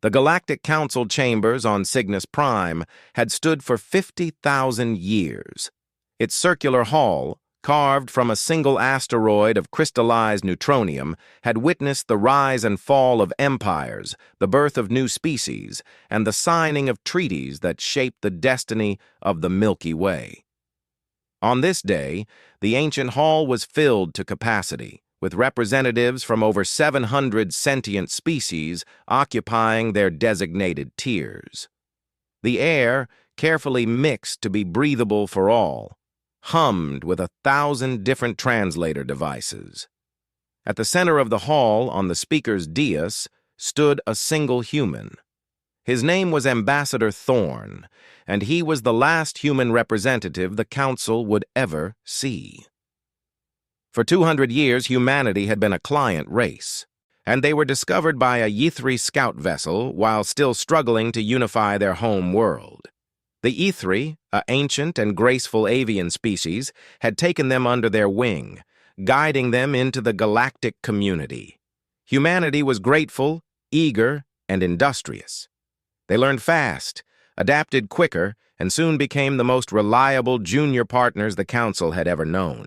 The Galactic Council chambers on Cygnus Prime had stood for 50,000 years. Its circular hall, carved from a single asteroid of crystallized neutronium, had witnessed the rise and fall of empires, the birth of new species, and the signing of treaties that shaped the destiny of the Milky Way. On this day, the ancient hall was filled to capacity, with representatives from over 700 sentient species occupying their designated tiers. The air, carefully mixed to be breathable for all, hummed with 1,000 different translator devices. At the center of the hall, on the speaker's dais, stood a single human. His name was Ambassador Thorn, and he was the last human representative the Council would ever see. For 200 years, humanity had been a client race, and they were discovered by a Ythri scout vessel while still struggling to unify their home world. The Ythri, an ancient and graceful avian species, had taken them under their wing, guiding them into the galactic community. Humanity was grateful, eager, and industrious. They learned fast, adapted quicker, and soon became the most reliable junior partners the Council had ever known.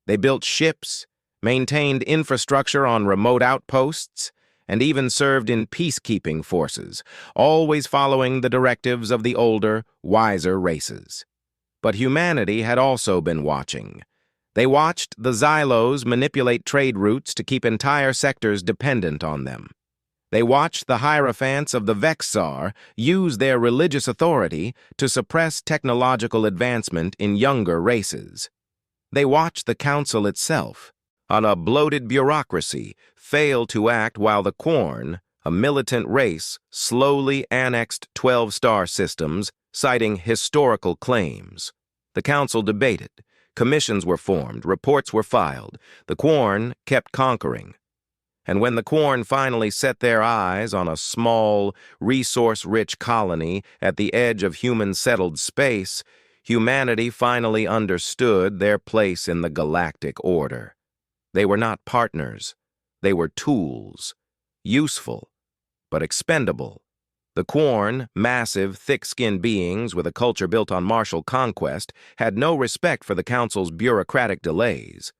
They built ships, maintained infrastructure on remote outposts, and even served in peacekeeping forces, always following the directives of the older, wiser races. But humanity had also been watching. They watched the Xylos manipulate trade routes to keep entire sectors dependent on them. They watched the Hierophants of the Vexar use their religious authority to suppress technological advancement in younger races. They watched the Council itself, on a bloated bureaucracy, fail to act while the Quarn, a militant race, slowly annexed 12-star systems, citing historical claims. The Council debated. Commissions were formed, reports were filed. The Quarn kept conquering. And when the Quarn finally set their eyes on a small, resource-rich colony at the edge of human-settled space, humanity finally understood their place in the galactic order. They were not partners. They were tools, useful, but expendable. The Quarn, massive, thick-skinned beings with a culture built on martial conquest, had no respect for the Council's bureaucratic delays.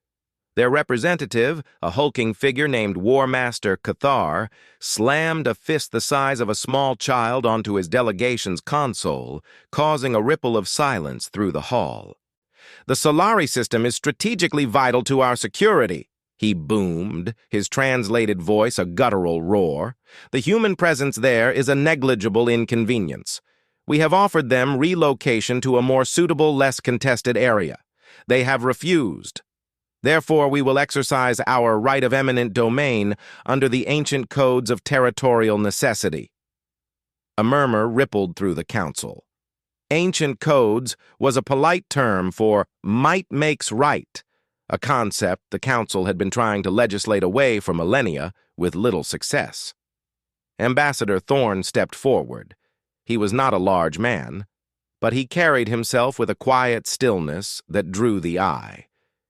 Their representative, a hulking figure named War Master Cathar, slammed a fist the size of a small child onto his delegation's console, causing a ripple of silence through the hall. "The Solari system is strategically vital to our security," he boomed, his translated voice a guttural roar. "The human presence there is a negligible inconvenience. We have offered them relocation to a more suitable, less contested area. They have refused. Therefore, we will exercise our right of eminent domain under the ancient codes of territorial necessity." A murmur rippled through the Council. Ancient codes was a polite term for might makes right, a concept the Council had been trying to legislate away for millennia with little success. Ambassador Thorn stepped forward. He was not a large man, but he carried himself with a quiet stillness that drew the eye.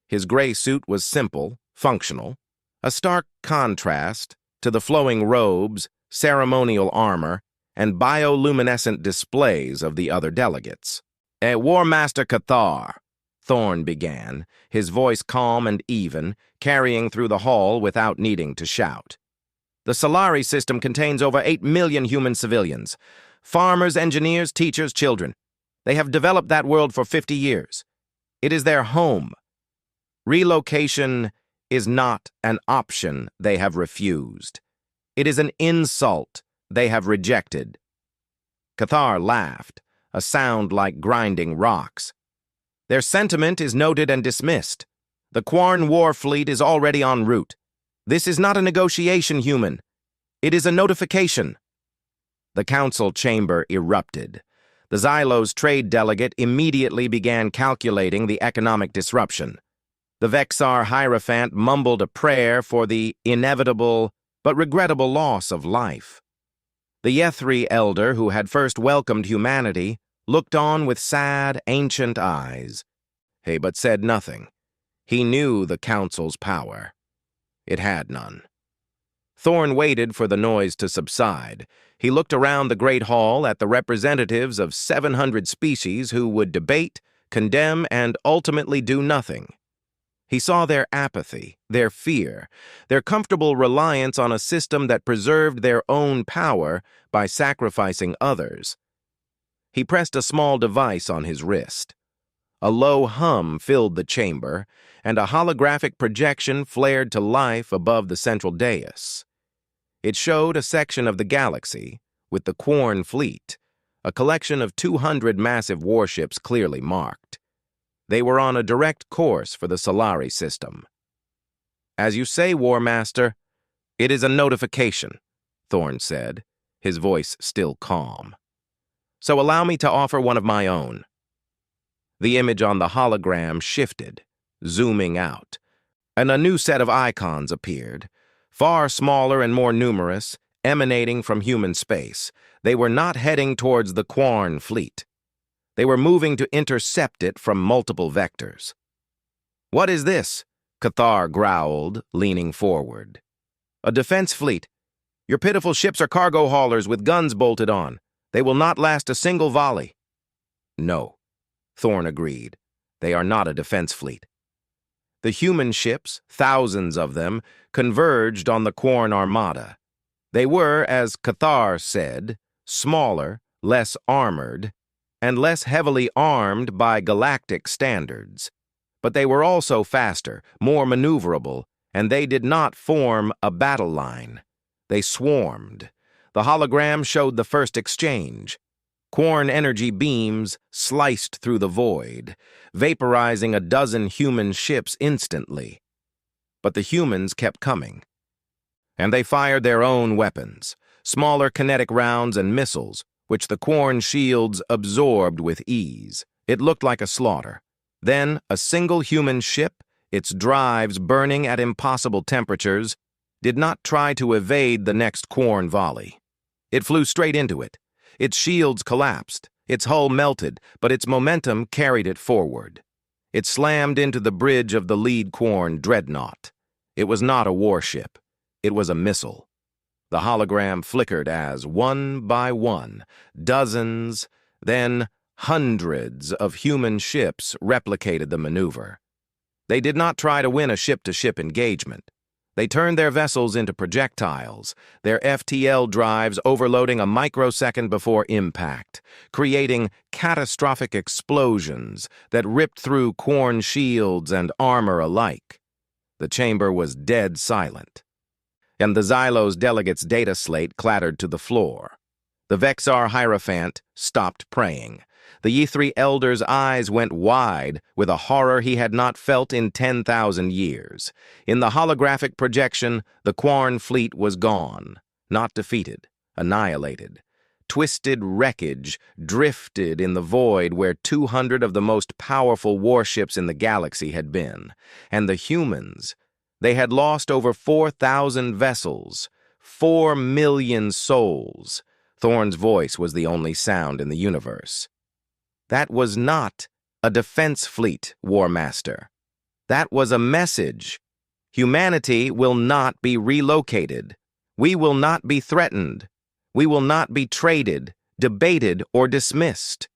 His gray suit was simple, functional, a stark contrast to the flowing robes, ceremonial armor, and bioluminescent displays of the other delegates. "War Master Cathar," Thorn began, his voice calm and even, carrying through the hall without needing to shout. "The Solari system contains over 8 million human civilians. Farmers, engineers, teachers, children. They have developed that world for 50 years. It is their home. Relocation is not an option they have refused. It is an insult they have rejected." Cathar laughed, a sound like grinding rocks. "Their sentiment is noted and dismissed. The Quarn war fleet is already en route. This is not a negotiation, human. It is a notification." The Council chamber erupted. The Xylos trade delegate immediately began calculating the economic disruption. The Vexar Hierophant mumbled a prayer for the inevitable but regrettable loss of life. The Ythri elder, who had first welcomed humanity, looked on with sad, ancient eyes. He but said nothing. He knew the Council's power. It had none. Thorn waited for the noise to subside. He looked around the great hall at the representatives of 700 species who would debate, condemn, and ultimately do nothing. He saw their apathy, their fear, their comfortable reliance on a system that preserved their own power by sacrificing others. He pressed a small device on his wrist. A low hum filled the chamber, and a holographic projection flared to life above the central dais. It showed a section of the galaxy, with the Quarn fleet, a collection of 200 massive warships clearly marked. They were on a direct course for the Solari system. "As you say, War Master, it is a notification," Thorn said, his voice still calm. "So allow me to offer one of my own." The image on the hologram shifted, zooming out, and a new set of icons appeared, far smaller and more numerous, emanating from human space. They were not heading towards the Quarn fleet. They were moving to intercept it from multiple vectors. "What is this?" Cathar growled, leaning forward. "A defense fleet. Your pitiful ships are cargo haulers with guns bolted on. They will not last a single volley." "No," Thorn agreed. "They are not a defense fleet." The human ships, thousands of them, converged on the Quarn armada. They were, as Cathar said, smaller, less armored, and less heavily armed by galactic standards. But they were also faster, more maneuverable, and they did not form a battle line. They swarmed. The hologram showed the first exchange. Quarn energy beams sliced through the void, vaporizing a dozen human ships instantly. But the humans kept coming. And they fired their own weapons, smaller kinetic rounds and missiles, which the Quarn shields absorbed with ease. It looked like a slaughter. Then a single human ship, its drives burning at impossible temperatures, did not try to evade the next Quarn volley. It flew straight into it. Its shields collapsed, its hull melted, but its momentum carried it forward. It slammed into the bridge of the lead Quarn dreadnought. It was not a warship. It was a missile. The hologram flickered as, one by one, dozens, then hundreds of human ships replicated the maneuver. They did not try to win a ship-to-ship engagement. They turned their vessels into projectiles, their FTL drives overloading a microsecond before impact, creating catastrophic explosions that ripped through Quarn shields and armor alike. The chamber was dead silent, and the Xylos delegates' data slate clattered to the floor. The Vexar Hierophant stopped praying. The E3 elder's eyes went wide with a horror he had not felt in 10,000 years. In the holographic projection, the Quarn fleet was gone, not defeated, annihilated. Twisted wreckage drifted in the void where 200 of the most powerful warships in the galaxy had been. And the humans, they had lost over 4,000 vessels, 4 million souls. Thorn's voice was the only sound in the universe. That was not a defense fleet, War Master. That was a message. Humanity will not be relocated. We will not be threatened. We will not be traded, debated, or dismissed.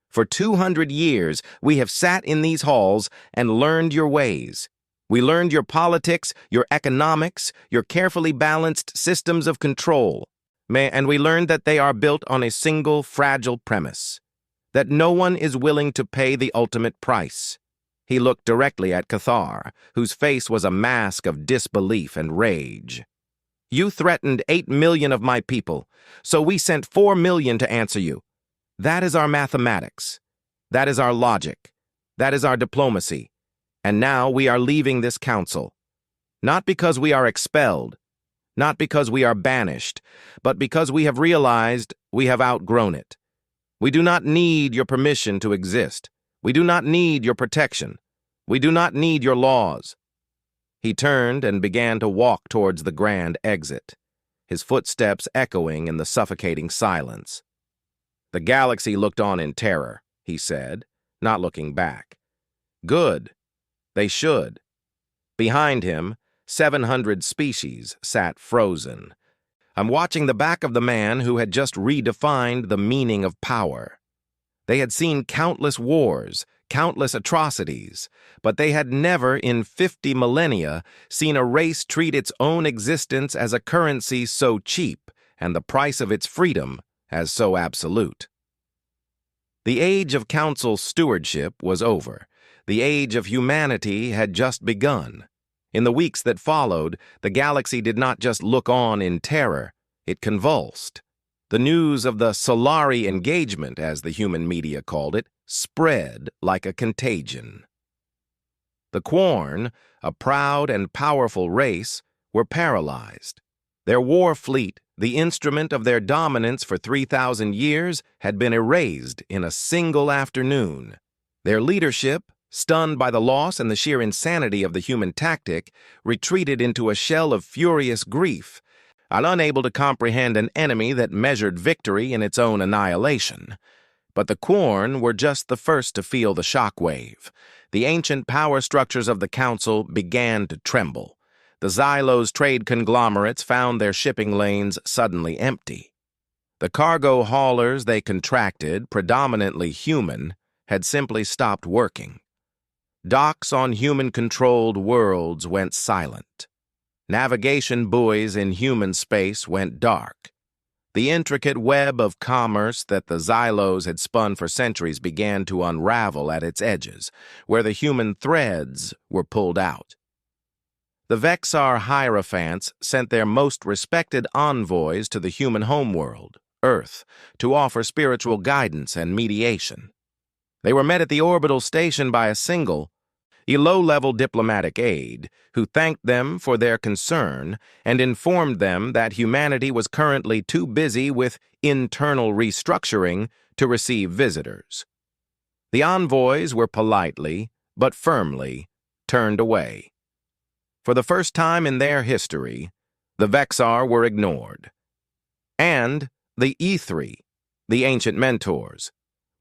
For 200 years, we have sat in these halls and learned your ways. We learned your politics, your economics, your carefully balanced systems of control. And we learned that they are built on a single fragile premise, that no one is willing to pay the ultimate price. He looked directly at Cathar, whose face was a mask of disbelief and rage. You threatened 8 million of my people, so we sent 4 million to answer you. That is our mathematics. That is our logic. That is our diplomacy. And now we are leaving this council. Not because we are expelled, not because we are banished, but because we have realized we have outgrown it. We do not need your permission to exist. We do not need your protection. We do not need your laws. He turned and began to walk towards the grand exit, his footsteps echoing in the suffocating silence. The galaxy looked on in terror, he said, not looking back. Good. They should. Behind him, 700 species sat frozen. I'm watching the back of the man who had just redefined the meaning of power. They had seen countless wars, countless atrocities, but they had never in 50 millennia seen a race treat its own existence as a currency so cheap and the price of its freedom as so absolute. The age of council stewardship was over. The age of humanity had just begun. In the weeks that followed, the galaxy did not just look on in terror, it convulsed. The news of the Solari engagement, as the human media called it, spread like a contagion. The Quarn, a proud and powerful race, were paralyzed. Their war fleet, the instrument of their dominance for 3,000 years, had been erased in a single afternoon. Their leadership, stunned by the loss and the sheer insanity of the human tactic, retreated into a shell of furious grief, and unable to comprehend an enemy that measured victory in its own annihilation. But the Quarn were just the first to feel the shockwave. The ancient power structures of the Council began to tremble. The Xylos trade conglomerates found their shipping lanes suddenly empty. The cargo haulers they contracted, predominantly human, had simply stopped working. Docks on human-controlled worlds went silent. Navigation buoys in human space went dark. The intricate web of commerce that the Xylos had spun for centuries began to unravel at its edges, where the human threads were pulled out. The Vexar Hierophants sent their most respected envoys to the human homeworld, Earth, to offer spiritual guidance and mediation. They were met at the orbital station by a low-level diplomatic aide who thanked them for their concern and informed them that humanity was currently too busy with internal restructuring to receive visitors. The envoys were politely, but firmly, turned away. For the first time in their history, the Vexar were ignored. And the E3, the ancient mentors,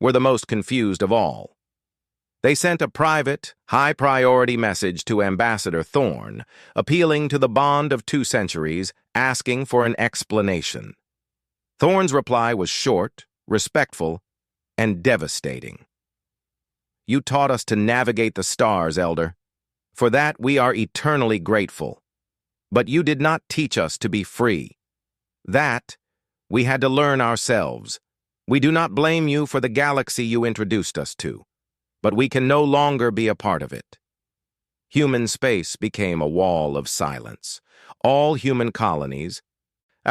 were the most confused of all. They sent a private, high-priority message to Ambassador Thorn, appealing to the bond of 2 centuries, asking for an explanation. Thorn's reply was short, respectful, and devastating. "You taught us to navigate the stars, Elder. For that we are eternally grateful. But you did not teach us to be free. That we had to learn ourselves. We do not blame you for the galaxy you introduced us to, but we can no longer be a part of it." Human space became a wall of silence. All human colonies,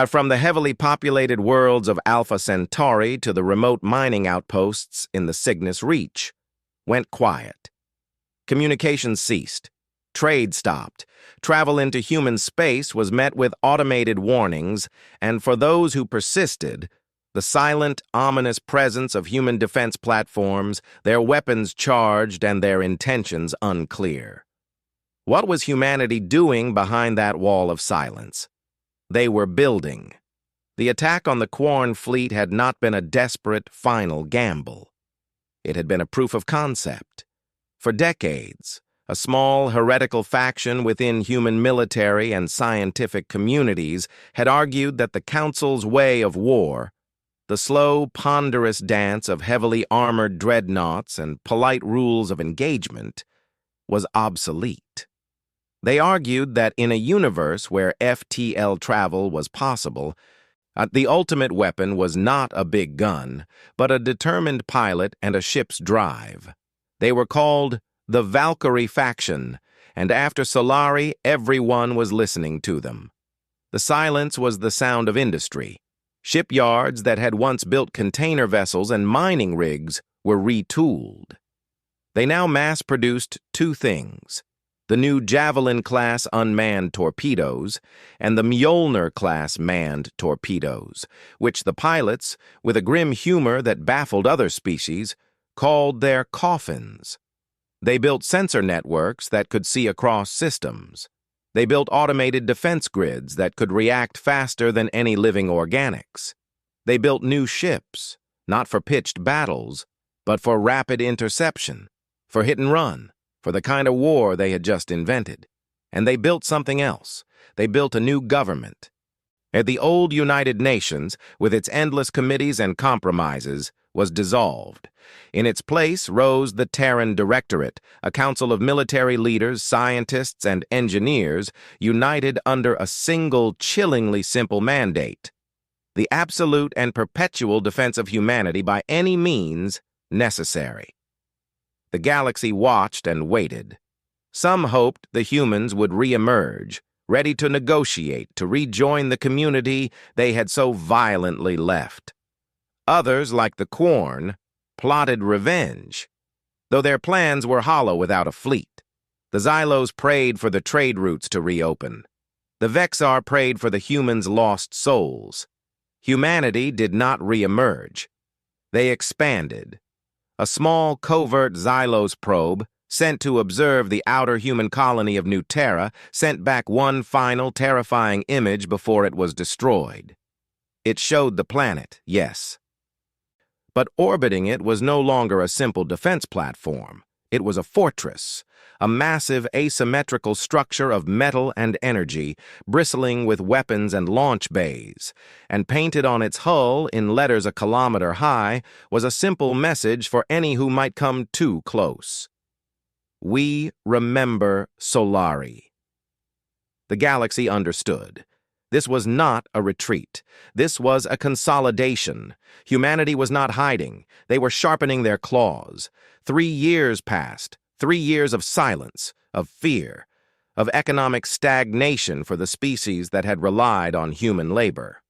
from the heavily populated worlds of Alpha Centauri to the remote mining outposts in the Cygnus Reach, went quiet. Communication ceased. Trade stopped. Travel into human space was met with automated warnings, and for those who persisted, the silent, ominous presence of human defense platforms, their weapons charged and their intentions unclear. What was humanity doing behind that wall of silence? They were building. The attack on the Quarn fleet had not been a desperate, final gamble. It had been a proof of concept. For decades, a small, heretical faction within human military and scientific communities had argued that the Council's way of war, the slow, ponderous dance of heavily armored dreadnoughts and polite rules of engagement, was obsolete. They argued that in a universe where FTL travel was possible, the ultimate weapon was not a big gun, but a determined pilot and a ship's drive. They were called the Valkyrie faction, and after Solari, everyone was listening to them. The silence was the sound of industry. Shipyards that had once built container vessels and mining rigs were retooled. They now mass-produced 2 things: the new Javelin-class unmanned torpedoes and the Mjolnir-class manned torpedoes, which the pilots, with a grim humor that baffled other species, called their coffins. They built sensor networks that could see across systems. They built automated defense grids that could react faster than any living organics. They built new ships, not for pitched battles, but for rapid interception, for hit and run, for the kind of war they had just invented. And they built something else. They built a new government. The old United Nations, with its endless committees and compromises, was dissolved. In its place rose the Terran Directorate, a council of military leaders, scientists, and engineers united under a single, chillingly simple mandate: the absolute and perpetual defense of humanity by any means necessary. The galaxy watched and waited. Some hoped the humans would re-emerge, ready to negotiate, to rejoin the community they had so violently left. Others, like the Quarn, plotted revenge, though their plans were hollow without a fleet. The Xylos prayed for the trade routes to reopen. The Vexar prayed for the humans' lost souls. Humanity did not re-emerge. They expanded. A small, covert Xylos probe, sent to observe the outer human colony of New Terra, sent back one final, terrifying image before it was destroyed. It showed the planet, yes. But orbiting it was no longer a simple defense platform. It was a fortress, a massive asymmetrical structure of metal and energy, bristling with weapons and launch bays, and painted on its hull in letters a kilometer high was a simple message for any who might come too close. We remember Solari. The galaxy understood. This was not a retreat. This was a consolidation. Humanity was not hiding. They were sharpening their claws. 3 years passed. 3 years of silence, of fear, of economic stagnation for the species that had relied on human labor.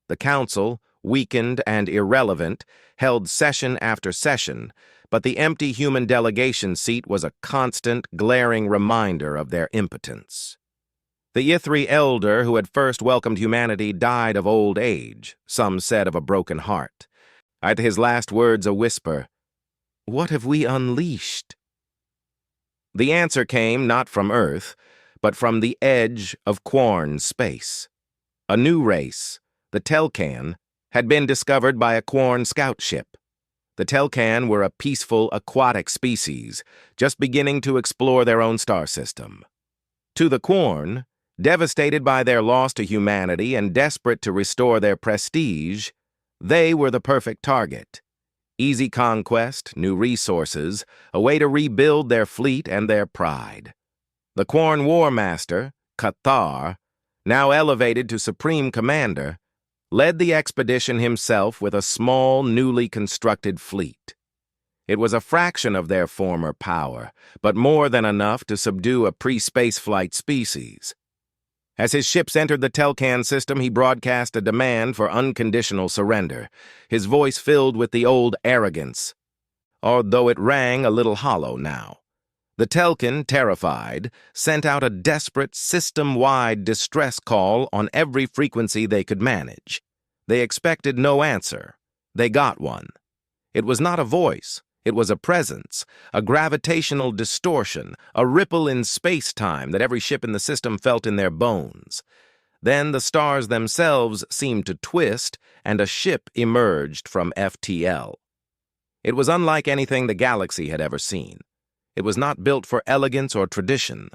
The council, weakened and irrelevant, held session after session, but the empty human delegation seat was a constant, glaring reminder of their impotence. The Ithri elder who had first welcomed humanity died of old age, some said of a broken heart. At his last words a whisper, "What have we unleashed?" The answer came not from Earth, but from the edge of Quarn space. A new race, the Telkan, had been discovered by a Quarn scout ship. The Telkan were a peaceful aquatic species, just beginning to explore their own star system. To the Quarn, devastated by their loss to humanity and desperate to restore their prestige, they were the perfect target. Easy conquest, new resources, a way to rebuild their fleet and their pride. The Quarn War Master, Cathar, now elevated to Supreme Commander, led the expedition himself with a small, newly constructed fleet. It was a fraction of their former power, but more than enough to subdue a pre-spaceflight species. As his ships entered the Telkan system, he broadcast a demand for unconditional surrender, his voice filled with the old arrogance, although it rang a little hollow now. The Telkan, terrified, sent out a desperate, system-wide distress call on every frequency they could manage. They expected no answer. They got one. It was not a voice. It was a presence, a gravitational distortion, a ripple in space-time that every ship in the system felt in their bones. Then the stars themselves seemed to twist, and a ship emerged from FTL. It was unlike anything the galaxy had ever seen. It was not built for elegance or tradition.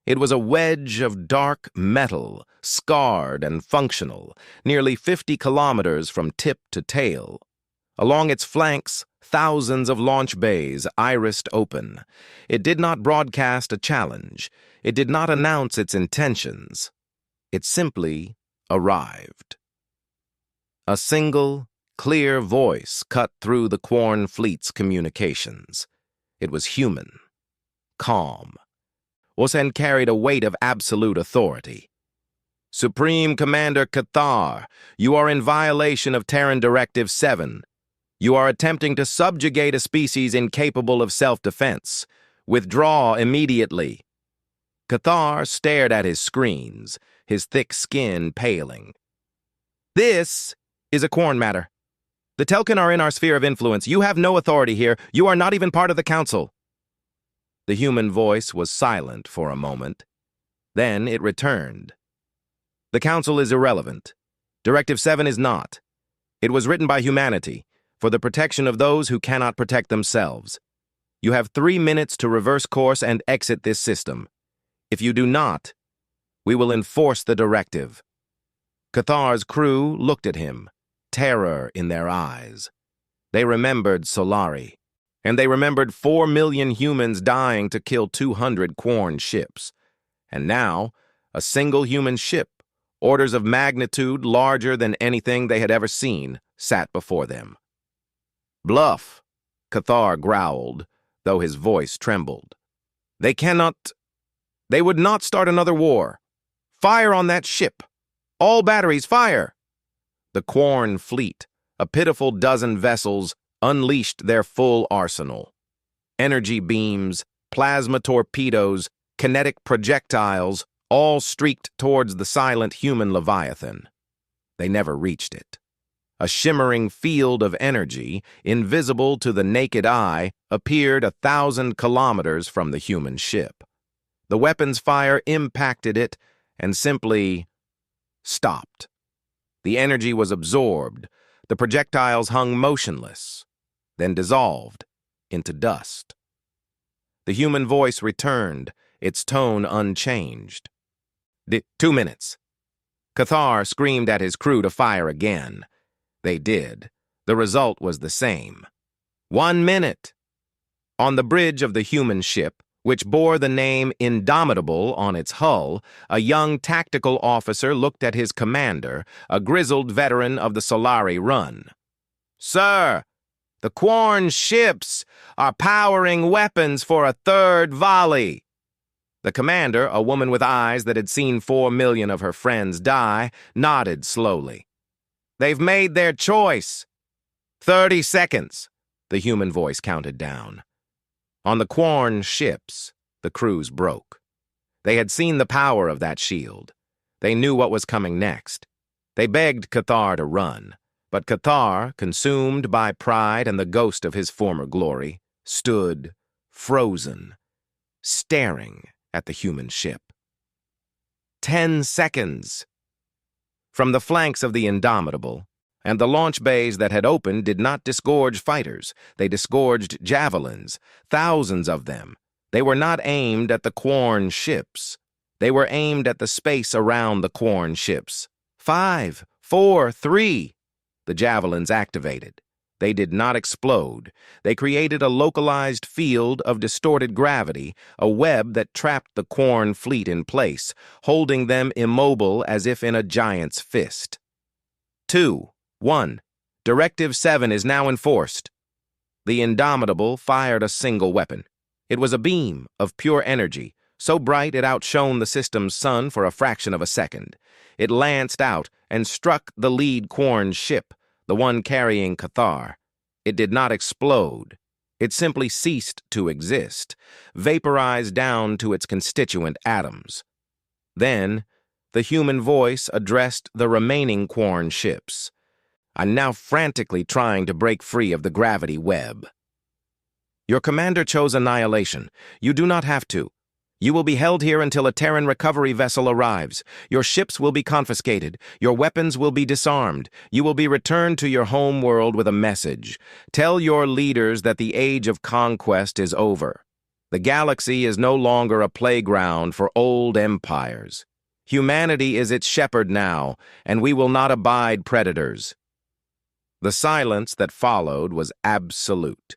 It was a wedge of dark metal, scarred and functional, nearly 50 kilometers from tip to tail. Along its flanks, thousands of launch bays irised open. It did not broadcast a challenge. It did not announce its intentions. It simply arrived. A single, clear voice cut through the Quarn fleet's communications. It was human, calm, and carried a weight of absolute authority. Supreme Commander Cathar, you are in violation of Terran Directive 7. You are attempting to subjugate a species incapable of self-defense. Withdraw immediately. Cathar stared at his screens, his thick skin paling. This is a Quarn matter. The Telkan are in our sphere of influence. You have no authority here. You are not even part of the council. The human voice was silent for a moment. Then it returned. The council is irrelevant. Directive 7 is not. It was written by humanity, for the protection of those who cannot protect themselves. You have 3 minutes to reverse course and exit this system. If you do not, we will enforce the directive." Cathar's crew looked at him, terror in their eyes. They remembered Solari, and they remembered 4 million humans dying to kill 200 Quarn ships. And now, a single human ship, orders of magnitude larger than anything they had ever seen, sat before them. "Bluff," Cathar growled, though his voice trembled. They would not start another war. Fire on that ship! All batteries, fire!" The Quarn fleet, a pitiful dozen vessels, unleashed their full arsenal. Energy beams, plasma torpedoes, kinetic projectiles, all streaked towards the silent human Leviathan. They never reached it. A shimmering field of energy, invisible to the naked eye, appeared 1,000 kilometers from the human ship. The weapon's fire impacted it and simply stopped. The energy was absorbed. The projectiles hung motionless, then dissolved into dust. The human voice returned, its tone unchanged. 2 minutes. Cathar screamed at his crew to fire again. They did. The result was the same. 1 minute. On the bridge of the human ship, which bore the name Indomitable on its hull, a young tactical officer looked at his commander, a grizzled veteran of the Solari run. "Sir, the Quarn ships are powering weapons for a 3rd volley." The commander, a woman with eyes that had seen 4 million of her friends die, nodded slowly. "They've made their choice." 30 seconds, the human voice counted down. On the Quarn ships, the crews broke. They had seen the power of that shield. They knew what was coming next. They begged Cathar to run, but Cathar, consumed by pride and the ghost of his former glory, stood, frozen, staring at the human ship. 10 seconds. From the flanks of the Indomitable, and the launch bays that had opened did not disgorge fighters. They disgorged javelins, thousands of them. They were not aimed at the Quarn ships. They were aimed at the space around the Quarn ships. 5, 4, 3. The javelins activated. They did not explode. They created a localized field of distorted gravity, a web that trapped the Quarn fleet in place, holding them immobile as if in a giant's fist. 2, 1. Directive 7 is now enforced. The Indomitable fired a single weapon. It was a beam of pure energy, so bright it outshone the system's sun for a fraction of a second. It lanced out and struck the lead Quarn ship, the one carrying Cathar. It did not explode. It simply ceased to exist, vaporized down to its constituent atoms. Then, the human voice addressed the remaining Quarn ships. "I'm now frantically trying to break free of the gravity web. Your commander chose annihilation. You do not have to. You will be held here until a Terran recovery vessel arrives. Your ships will be confiscated. Your weapons will be disarmed. You will be returned to your home world with a message. Tell your leaders that the age of conquest is over. The galaxy is no longer a playground for old empires. Humanity is its shepherd now, and we will not abide predators." The silence that followed was absolute.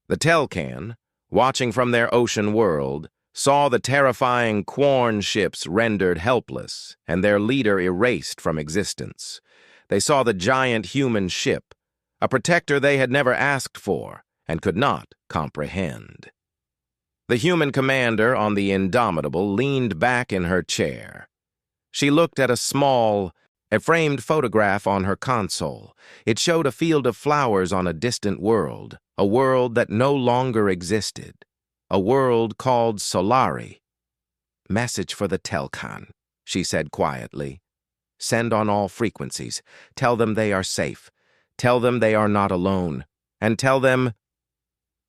The Telcan, watching from their ocean world, saw the terrifying Quarn ships rendered helpless and their leader erased from existence. They saw the giant human ship, a protector they had never asked for and could not comprehend. The human commander on the Indomitable leaned back in her chair. She looked at a framed photograph on her console. It showed a field of flowers on a distant world, a world that no longer existed, a world called Solari. "Message for the Telcan," she said quietly. "Send on all frequencies. Tell them they are safe. Tell them they are not alone. And tell them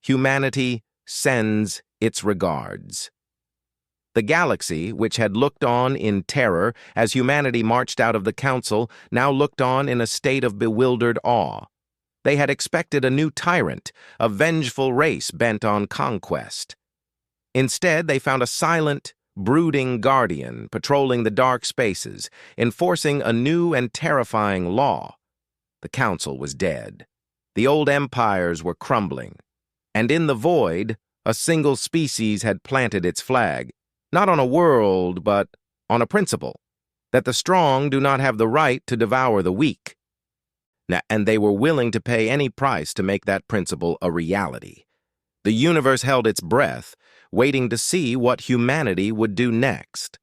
humanity sends its regards." The galaxy, which had looked on in terror as humanity marched out of the council, now looked on in a state of bewildered awe. They had expected a new tyrant, a vengeful race bent on conquest. Instead, they found a silent, brooding guardian patrolling the dark spaces, enforcing a new and terrifying law. The council was dead. The old empires were crumbling. And in the void, a single species had planted its flag, not on a world, but on a principle, that the strong do not have the right to devour the weak. And they were willing to pay any price to make that principle a reality. The universe held its breath, waiting to see what humanity would do next.